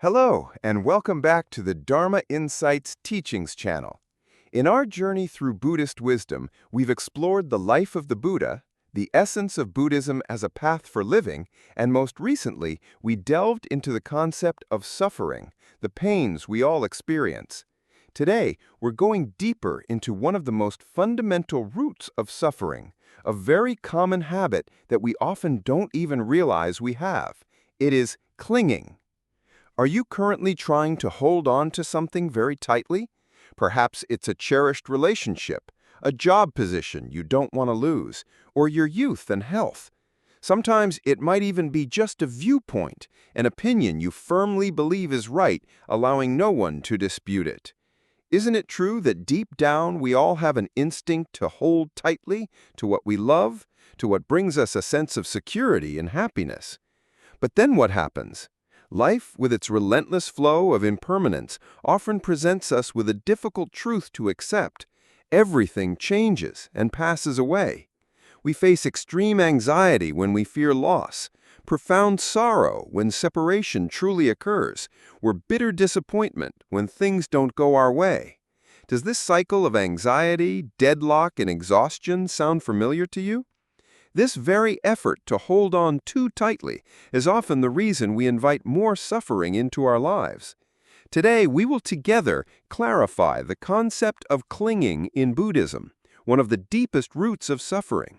Hello, and welcome back to the Dharma Insights Teachings channel. In our journey through Buddhist wisdom, we've explored the life of the Buddha, the essence of Buddhism as a path for living, and most recently, we delved into the concept of suffering, the pains we all experience. Today, we're going deeper into one of the most fundamental roots of suffering, a very common habit that we often don't even realize we have. It is clinging. Are you currently trying to hold on to something very tightly? Perhaps it's a cherished relationship, a job position you don't want to lose, or your youth and health. Sometimes it might even be just a viewpoint, an opinion you firmly believe is right, allowing no one to dispute it. Isn't it true that deep down we all have an instinct to hold tightly to what we love, to what brings us a sense of security and happiness? But then what happens? Life, with its relentless flow of impermanence, often presents us with a difficult truth to accept. Everything changes and passes away. We face extreme anxiety when we fear loss, profound sorrow when separation truly occurs, or bitter disappointment when things don't go our way. Does this cycle of anxiety, deadlock, and exhaustion sound familiar to you? This very effort to hold on too tightly is often the reason we invite more suffering into our lives. Today, we will together clarify the concept of clinging in Buddhism, one of the deepest roots of suffering.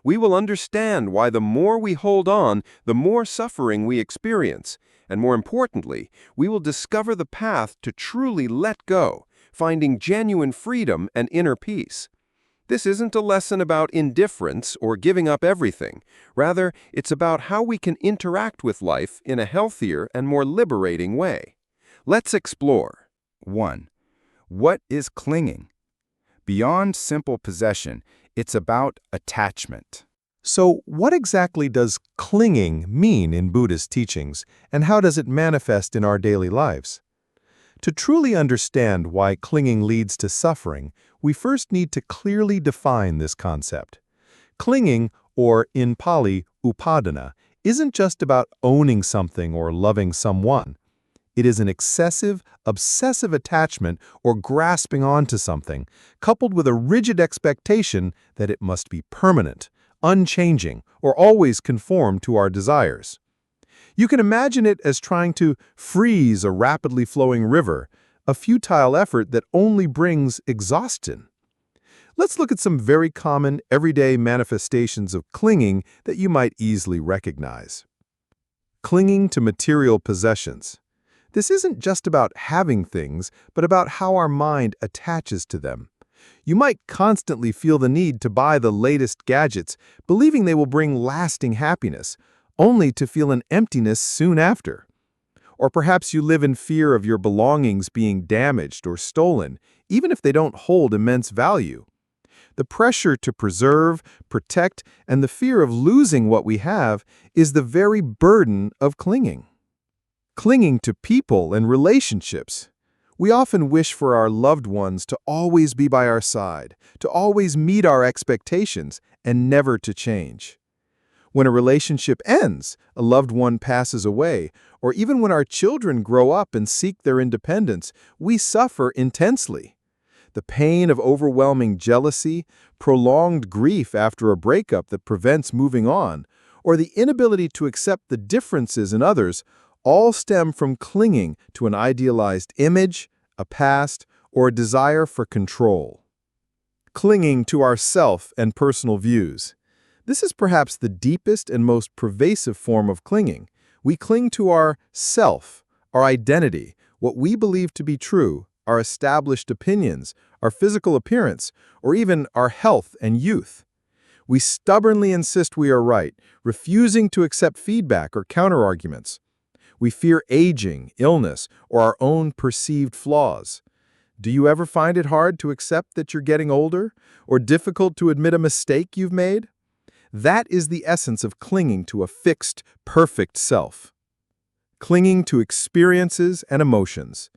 We will understand why the more we hold on, the more suffering we experience, and more importantly, we will discover the path to truly let go, finding genuine freedom and inner peace. This isn't a lesson about indifference or giving up everything. Rather, it's about how we can interact with life in a healthier and more liberating way. Let's explore. 1. What is clinging? Beyond simple possession, it's about attachment. So, what exactly does clinging mean in Buddhist teachings, and how does it manifest in our daily lives? To truly understand why clinging leads to suffering, we first need to clearly define this concept. Clinging, or in Pali, upadana, isn't just about owning something or loving someone. It is an excessive, obsessive attachment or grasping onto something, coupled with a rigid expectation that it must be permanent, unchanging, or always conform to our desires. You can imagine it as trying to freeze a rapidly flowing river, a futile effort that only brings exhaustion. Let's look at some very common, everyday manifestations of clinging that you might easily recognize. Clinging to material possessions. This isn't just about having things, but about how our mind attaches to them. You might constantly feel the need to buy the latest gadgets, believing they will bring lasting happiness, only to feel an emptiness soon after. Or perhaps you live in fear of your belongings being damaged or stolen, even if they don't hold immense value. The pressure to preserve, protect, and the fear of losing what we have is the very burden of clinging. Clinging to people and relationships. We often wish for our loved ones to always be by our side, to always meet our expectations, and never to change. When a relationship ends, a loved one passes away, or even when our children grow up and seek their independence, we suffer intensely. The pain of overwhelming jealousy, prolonged grief after a breakup that prevents moving on, or the inability to accept the differences in others all stem from clinging to an idealized image, a past, or a desire for control. Clinging to our self and personal views. This is perhaps the deepest and most pervasive form of clinging. We cling to our self, our identity, what we believe to be true, our established opinions, our physical appearance, or even our health and youth. We stubbornly insist we are right, refusing to accept feedback or counterarguments. We fear aging, illness, or our own perceived flaws. Do you ever find it hard to accept that you're getting older, or difficult to admit a mistake you've made? That is the essence of clinging to a fixed, perfect self. Clinging to experiences and emotions.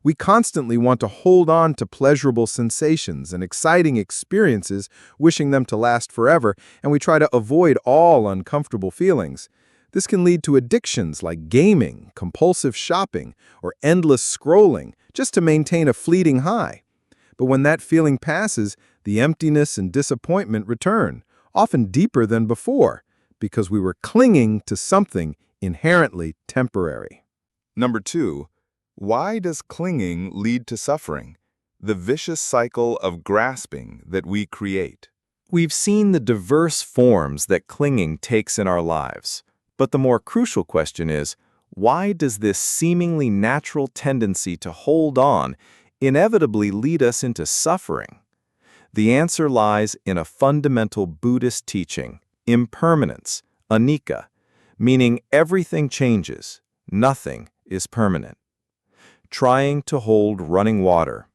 We constantly want to hold on to pleasurable sensations and exciting experiences, wishing them to last forever, and we try to avoid all uncomfortable feelings. This can lead to addictions like gaming, compulsive shopping, or endless scrolling just to maintain a fleeting high. But when that feeling passes, the emptiness and disappointment return, often deeper than before, because we were clinging to something inherently temporary. Number 2, why does clinging lead to suffering? The vicious cycle of grasping that we create. We've seen the diverse forms that clinging takes in our lives. But the more crucial question is, why does this seemingly natural tendency to hold on inevitably lead us into suffering? The answer lies in a fundamental Buddhist teaching, impermanence, anicca, meaning everything changes, nothing is permanent. Trying to hold running water.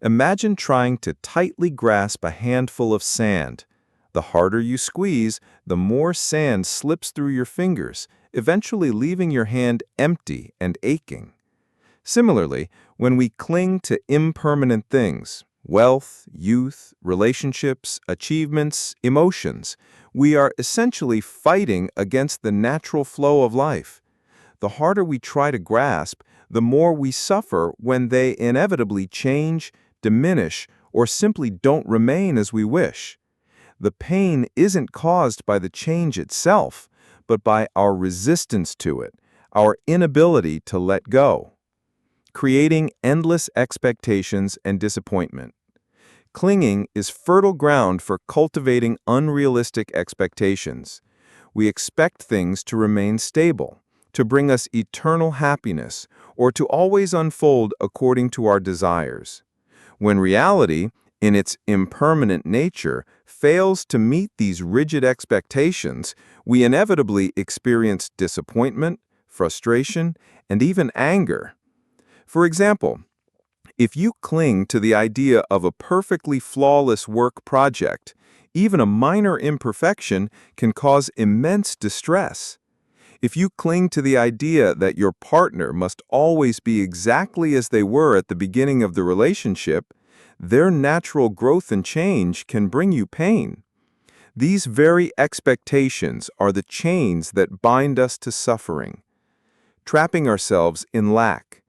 Imagine trying to tightly grasp a handful of sand. The harder you squeeze, the more sand slips through your fingers, eventually leaving your hand empty and aching. Similarly, when we cling to impermanent things, wealth, youth, relationships, achievements, emotions, we are essentially fighting against the natural flow of life. The harder we try to grasp, the more we suffer when they inevitably change, diminish, or simply don't remain as we wish. The pain isn't caused by the change itself, but by our resistance to it, our inability to let go. Creating endless expectations and disappointment. Clinging is fertile ground for cultivating unrealistic expectations. We expect things to remain stable, to bring us eternal happiness, or to always unfold according to our desires. When reality, in its impermanent nature, fails to meet these rigid expectations, we inevitably experience disappointment, frustration, and even anger. For example, if you cling to the idea of a perfectly flawless work project, even a minor imperfection can cause immense distress. If you cling to the idea that your partner must always be exactly as they were at the beginning of the relationship, their natural growth and change can bring you pain. These very expectations are the chains that bind us to suffering. Trapping ourselves in lack.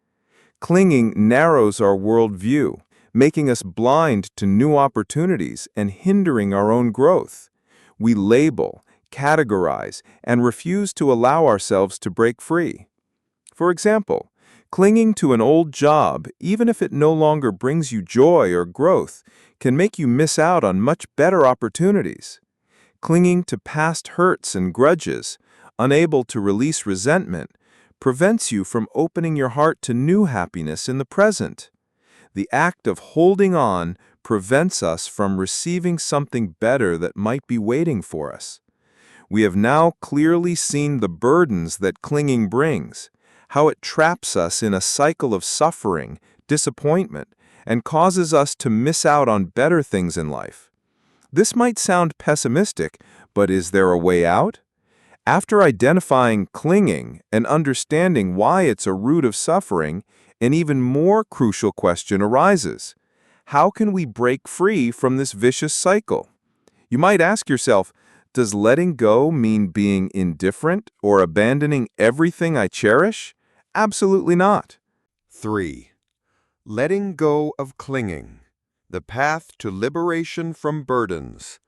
Clinging narrows our worldview, making us blind to new opportunities and hindering our own growth. We label, categorize, and refuse to allow ourselves to break free. For example, clinging to an old job, even if it no longer brings you joy or growth, can make you miss out on much better opportunities. Clinging to past hurts and grudges, unable to release resentment, prevents you from opening your heart to new happiness in the present. The act of holding on prevents us from receiving something better that might be waiting for us. We have now clearly seen the burdens that clinging brings, how it traps us in a cycle of suffering, disappointment, and causes us to miss out on better things in life. This might sound pessimistic, but is there a way out? After identifying clinging and understanding why it's a root of suffering, an even more crucial question arises. How can we break free from this vicious cycle? You might ask yourself, does letting go mean being indifferent or abandoning everything I cherish? Absolutely not. 3. Letting go of clinging. The path to liberation from burdens.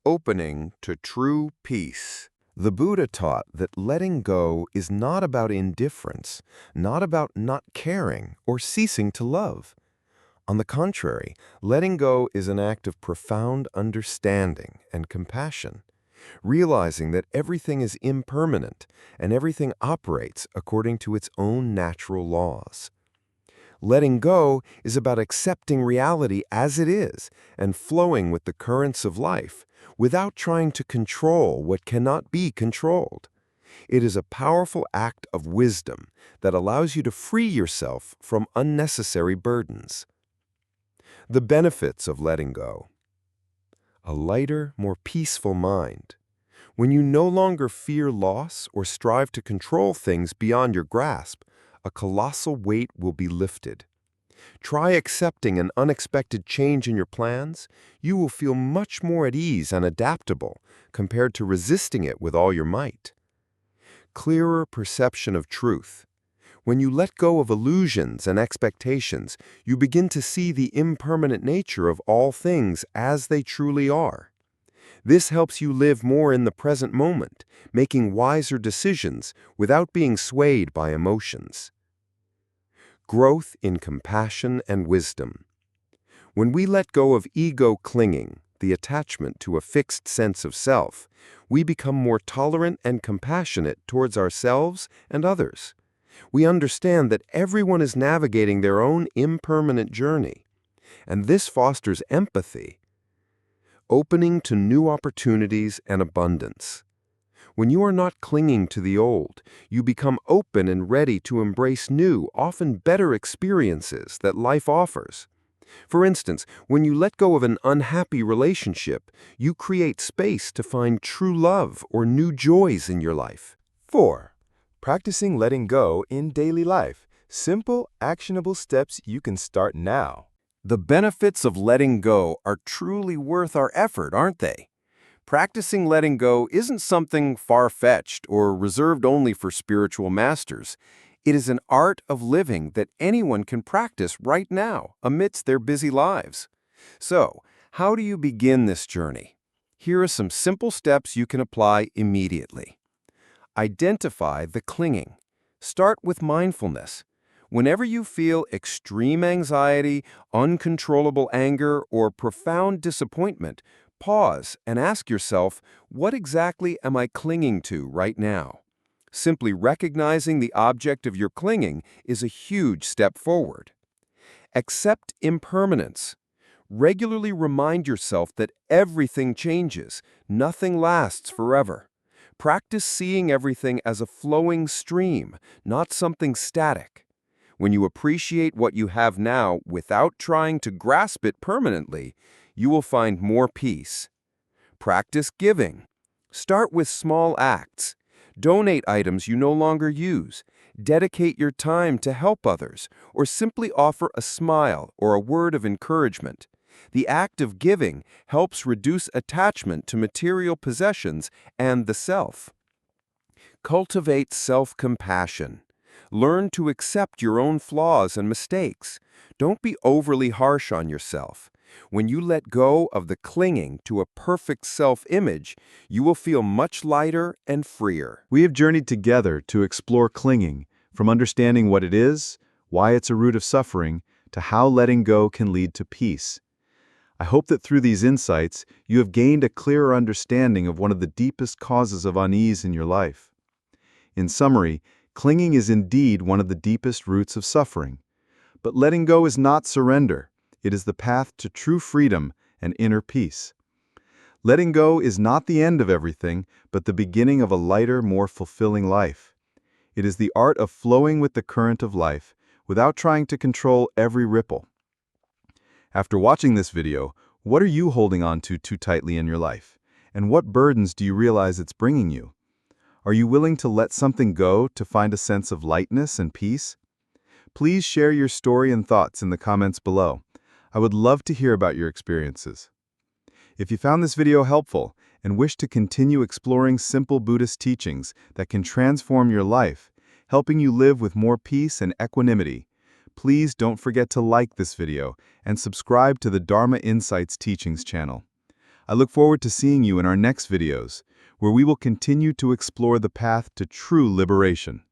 Opening to true peace. The Buddha taught that letting go is not about indifference, not about not caring or ceasing to love. On the contrary, letting go is an act of profound understanding and compassion, realizing that everything is impermanent and everything operates according to its own natural laws. Letting go is about accepting reality as it is and flowing with the currents of life without trying to control what cannot be controlled. It is a powerful act of wisdom that allows you to free yourself from unnecessary burdens. The benefits of letting go. A lighter, more peaceful mind. When you no longer fear loss or strive to control things beyond your grasp, a colossal weight will be lifted. Try accepting an unexpected change in your plans. You will feel much more at ease and adaptable compared to resisting it with all your might. clearer perception of truth. When you let go of illusions and expectations, you begin to see the impermanent nature of all things as they truly are. This helps you live more in the present moment, making wiser decisions without being swayed by emotions. Growth in compassion and wisdom. When we let go of ego clinging, the attachment to a fixed sense of self, we become more tolerant and compassionate towards ourselves and others. We understand that everyone is navigating their own impermanent journey, and this fosters empathy, opening to new opportunities and abundance. When you are not clinging to the old, you become open and ready to embrace new, often better experiences that life offers. For instance, when you let go of an unhappy relationship, you create space to find true love or new joys in your life. 4. Practicing letting go in daily life. Simple, actionable steps you can start now. The benefits of letting go are truly worth our effort, aren't they? Practicing letting go isn't something far-fetched or reserved only for spiritual masters. It is an art of living that anyone can practice right now amidst their busy lives. So, how do you begin this journey? Here are some simple steps you can apply immediately. Identify the clinging. Start with mindfulness. Whenever you feel extreme anxiety, uncontrollable anger, or profound disappointment, pause and ask yourself, what exactly am I clinging to right now? Simply recognizing the object of your clinging is a huge step forward. Accept impermanence. Regularly remind yourself that everything changes, nothing lasts forever. Practice seeing everything as a flowing stream, not something static. When you appreciate what you have now without trying to grasp it permanently, you will find more peace. Practice giving. Start with small acts. Donate items you no longer use. Dedicate your time to help others, or simply offer a smile or a word of encouragement. The act of giving helps reduce attachment to material possessions and the self. Cultivate self-compassion. Learn to accept your own flaws and mistakes. Don't be overly harsh on yourself. When you let go of the clinging to a perfect self-image, you will feel much lighter and freer. We have journeyed together to explore clinging, from understanding what it is, why it's a root of suffering, to how letting go can lead to peace. I hope that through these insights, you have gained a clearer understanding of one of the deepest causes of unease in your life. In summary, clinging is indeed one of the deepest roots of suffering. But letting go is not surrender. It is the path to true freedom and inner peace. Letting go is not the end of everything, but the beginning of a lighter, more fulfilling life. It is the art of flowing with the current of life, without trying to control every ripple. After watching this video, what are you holding on to too tightly in your life? And what burdens do you realize it's bringing you? Are you willing to let something go to find a sense of lightness and peace? Please share your story and thoughts in the comments below. I would love to hear about your experiences. If you found this video helpful and wish to continue exploring simple Buddhist teachings that can transform your life, helping you live with more peace and equanimity, please don't forget to like this video and subscribe to the Dharma Insights Teachings channel. I look forward to seeing you in our next videos, where we will continue to explore the path to true liberation.